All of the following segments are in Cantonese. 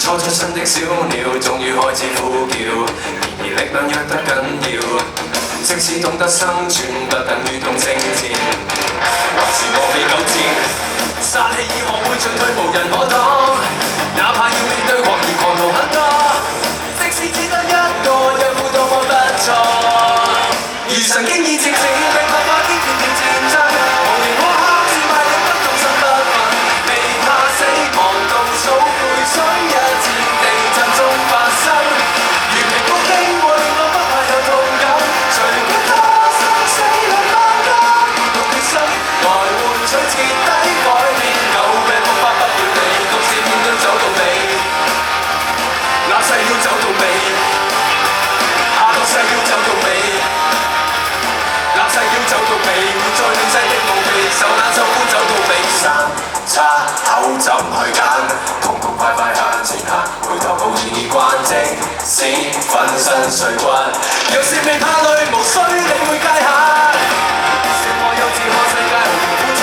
初出生的小鳥，終於開始呼叫，然而力量弱得緊要。即使懂得生存，不等於懂征戰，還是我未夠賤。殺氣已學會進退，無人可擋。哪怕要面對狂言狂徒很多，即使只得一個，又會多麼不錯。如神經已直直，並無法堅決定戰爭。無形苛刻，是賣力不動心不憤，未怕死亡倒數背水一戰，地震中發生。如平谷丁會令我不怕有痛感，誰管他生死兩分間，用決心來換取徹底改變。舊病魔法不要你，獨自面對走到尾，那世要走到尾，下個世要走到尾。立世要走到尾，活在亂世的武器，受難受苦走到尾。三叉口怎去揀？痛痛快快向前行，回頭抱以關，即使粉身碎骨，若是未怕累，無需理會界限。笑我幼稚，看世界毫無苦楚，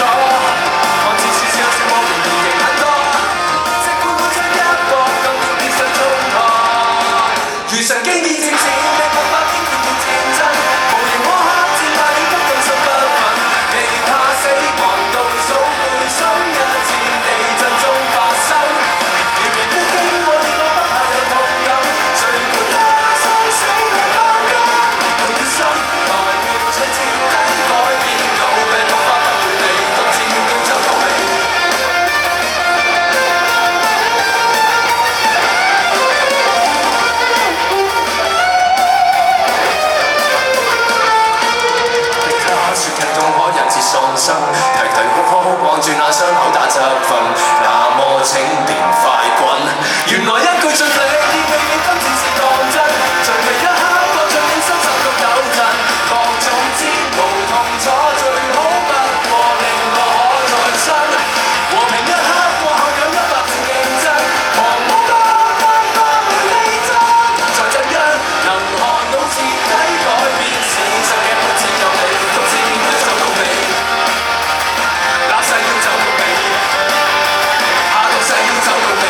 看似說笑，說我仍然仍很多。即管每出一搏，更要跌上中台。如神經已漸漸，並無法堅決定戰爭。無形苛刻，戰敗了不動心不憤，未怕死亡倒數背水一戰，地震中發生。如平谷丁會令我不怕有痛感，誰管他生死兩分間，用決心來換取徹底改變。舊病魔法不會離，獨自面對走到尾。說劇痛可引致喪生，提提哭哭望住那傷口打側瞓，那麼請便快滾。原來一句盡力，意味你今次是當真。最尾一刻，過盡你身心都抖震，各種煎熬痛楚，最好不過令我可再生。和平一刻過後有100次競爭，狂舞多不多會力爭，在震央能看到徹底改變，事實嘅本質有你。走到尾，那世要走到尾，下個世要走到尾，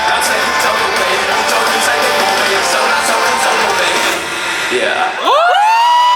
那世要走到尾，活在亂世的無味，受難受苦走到尾。Yeah.